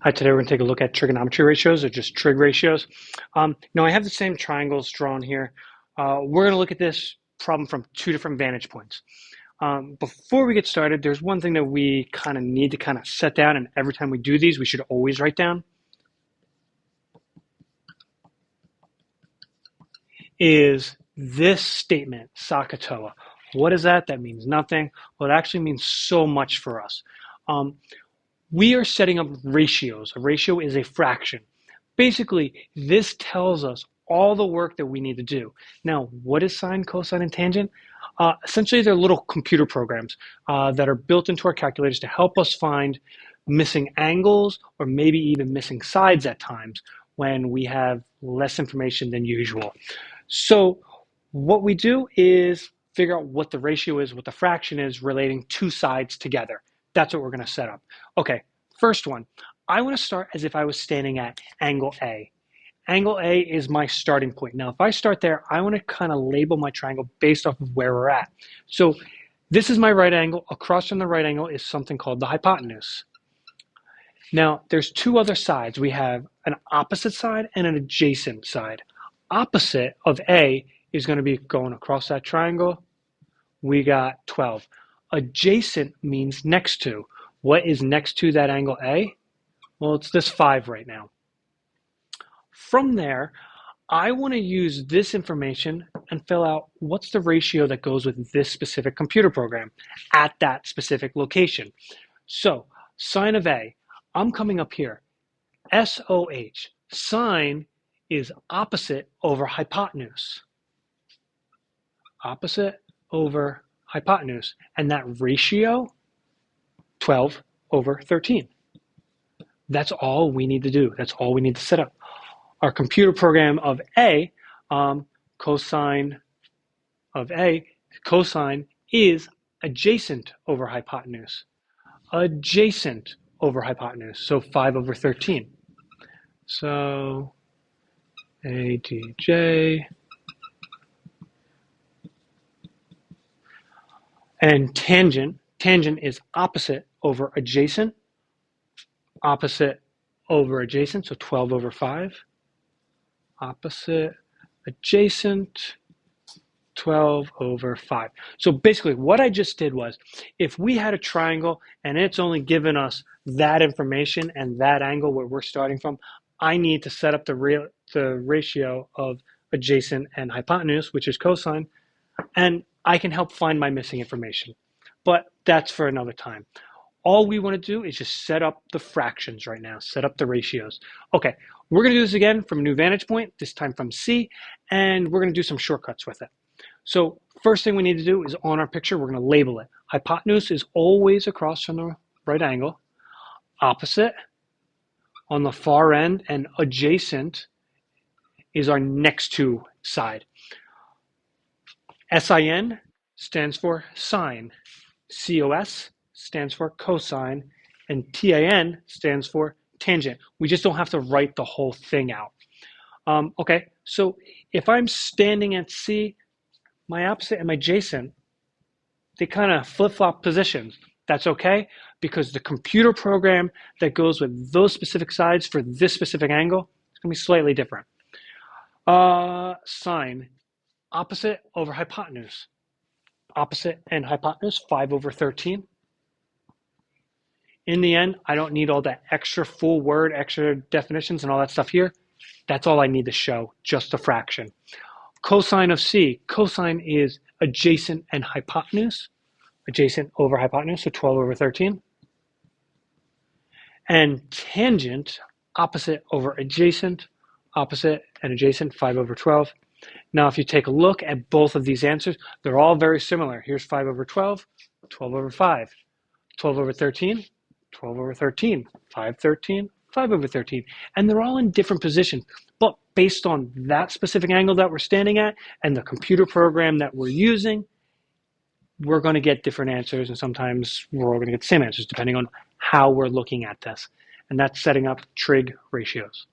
Hi, today we're going to take a look at trigonometry ratios, or just trig ratios. I have the same triangles drawn here. We're going to look at this problem from two different vantage points. Before we get started, there's one thing that we kind of need to kind of set down, and every time we do these, we should always write down, is this statement, Sakatoa. What is that? That means nothing. Well, it actually means so much for us. We are setting up ratios. A ratio is a fraction. Basically, this tells us all the work that we need to do. Now, what is sine, cosine, and tangent? Essentially, they're little computer programs that are built into our calculators to help us find missing angles or maybe even missing sides at times when we have less information than usual. So what we do is figure out what the ratio is, what the fraction is relating two sides together. That's what we're going to set up. Okay, first one. I want to start as if I was standing at angle A. Angle A is my starting point. Now, if I start there, I want to kind of label my triangle based off of where we're at. So this is my right angle. Across from the right angle is something called the hypotenuse. Now, there's two other sides. We have an opposite side and an adjacent side. Opposite of A is going to be going across that triangle. We got 12. Adjacent means next to. What is next to that angle A? Well, it's this 5 right now. From there, I want to use this information and fill out what's the ratio that goes with this specific computer program at that specific location. So, sine of A, I'm coming up here. SOH, sine is opposite over hypotenuse. Opposite over hypotenuse. And that ratio, 12 over 13. That's all we need to do. That's all we need to set up. Our computer program of A, cosine of A, cosine is adjacent over hypotenuse. Adjacent over hypotenuse, so 5 over 13. So ADJ. And tangent is opposite over adjacent. Opposite over adjacent, so 12 over 5. Opposite, adjacent, 12 over 5. So basically what I just did was, if we had a triangle and it's only given us that information and that angle where we're starting from, I need to set up the ratio of adjacent and hypotenuse, which is cosine, and I can help find my missing information. But that's for another time. All we want to do is just set up the fractions right now, set up the ratios. Okay, we're going to do this again from a new vantage point, this time from C, and we're going to do some shortcuts with it. So first thing we need to do is on our picture, we're going to label it. Hypotenuse is always across from the right angle. Opposite on the far end, and adjacent is our next to side. SIN stands for sine. COS stands for cosine, and TAN stands for tangent. We just don't have to write the whole thing out. Okay, so if I'm standing at C, my opposite and my adjacent, they kind of flip-flop positions. That's okay, because the computer program that goes with those specific sides for this specific angle is going to be slightly different. Sine, opposite over hypotenuse. Opposite and hypotenuse, 5 over 13. In the end, I don't need all that extra full word, extra definitions and all that stuff here. That's all I need to show, just a fraction. Cosine of C, cosine is adjacent and hypotenuse. Adjacent over hypotenuse, so 12 over 13. And tangent, opposite over adjacent, opposite and adjacent, 5 over 12. Now, if you take a look at both of these answers, they're all very similar. Here's 5 over 12, 12 over 5, 12 over 13, 12 over 13, 5, 13, 5 over 13. And they're all in different positions. But based on that specific angle that we're standing at and the computer program that we're using, we're going to get different answers. And sometimes we're all going to get the same answers depending on how we're looking at this. And that's setting up trig ratios.